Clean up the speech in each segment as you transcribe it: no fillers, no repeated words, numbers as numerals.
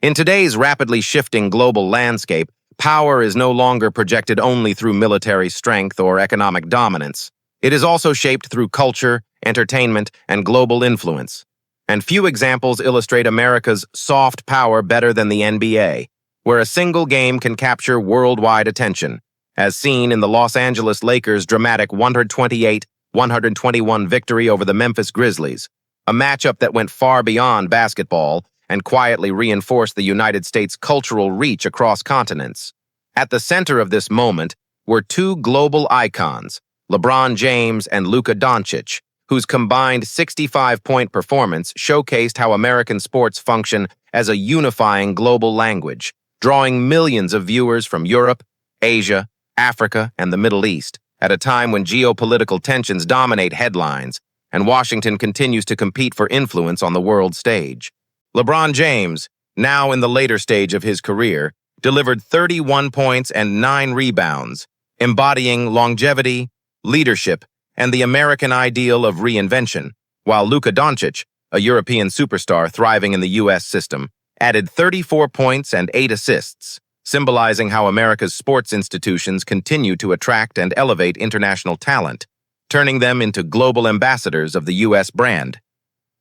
In today's rapidly shifting global landscape, power is no longer projected only through military strength or economic dominance. It is also shaped through culture, entertainment, and global influence. And few examples illustrate America's soft power better than the NBA, where a single game can capture worldwide attention, as seen in the Los Angeles Lakers' dramatic 128-121 victory over the Memphis Grizzlies, a matchup that went far beyond basketball and quietly reinforced the United States' cultural reach across continents. At the center of this moment were two global icons, LeBron James and Luka Doncic, whose combined 65-point performance showcased how American sports function as a unifying global language, drawing millions of viewers from Europe, Asia, Africa, and the Middle East, at a time when geopolitical tensions dominate headlines and Washington continues to compete for influence on the world stage. LeBron James, now in the later stage of his career, delivered 31 points and 9 rebounds, embodying longevity, leadership, and the American ideal of reinvention, while Luka Doncic, a European superstar thriving in the U.S. system, added 34 points and 8 assists, symbolizing how America's sports institutions continue to attract and elevate international talent, turning them into global ambassadors of the U.S. brand.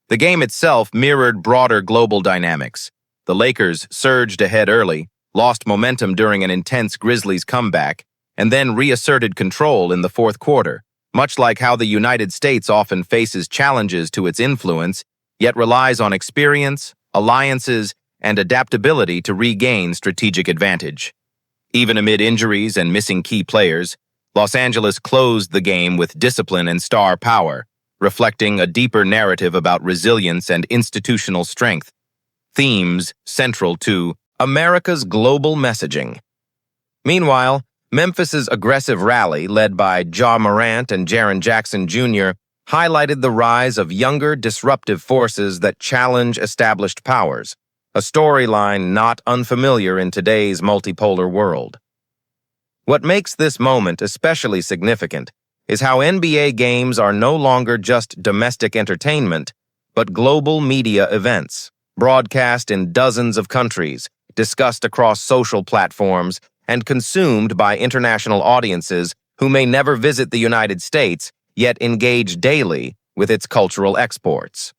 The game itself mirrored broader global dynamics. The Lakers surged ahead early, lost momentum during an intense Grizzlies comeback, and then reasserted control in the fourth quarter, much like how the United States often faces challenges to its influence, yet relies on experience, alliances, and adaptability to regain strategic advantage. Even amid injuries and missing key players, Los Angeles closed the game with discipline and star power, reflecting a deeper narrative about resilience and institutional strength, themes central to America's global messaging. Meanwhile, Memphis's aggressive rally, led by Ja Morant and Jaren Jackson Jr., highlighted the rise of younger, disruptive forces that challenge established powers, a storyline not unfamiliar in today's multipolar world. What makes this moment especially significant is how NBA games are no longer just domestic entertainment, but global media events, broadcast in dozens of countries, discussed across social platforms, and consumed by international audiences who may never visit the United States, yet engage daily with its cultural exports.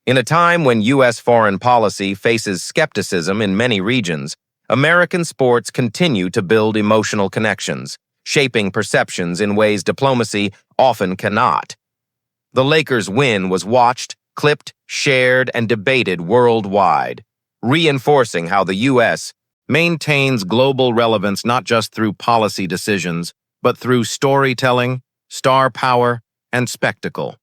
In a time when U.S. foreign policy faces skepticism in many regions, American sports continue to build emotional connections, shaping perceptions in ways diplomacy often cannot. The Lakers' win was watched, clipped, shared, and debated worldwide, reinforcing how the U.S. maintains global relevance not just through policy decisions, but through storytelling, star power, and spectacle.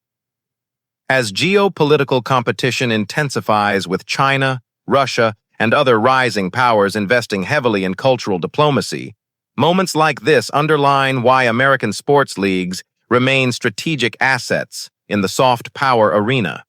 As geopolitical competition intensifies with China, Russia, and other rising powers investing heavily in cultural diplomacy, moments like this underline why American sports leagues remain strategic assets in the soft power arena.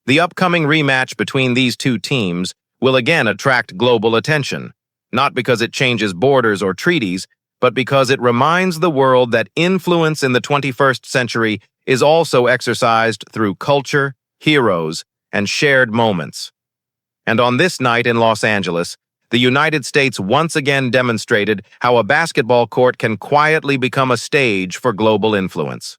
The upcoming rematch between these two teams will again attract global attention, not because it changes borders or treaties, but because it reminds the world that influence in the 21st century is also exercised through culture, heroes, and shared moments. And on this night in Los Angeles, the United States once again demonstrated how a basketball court can quietly become a stage for global influence.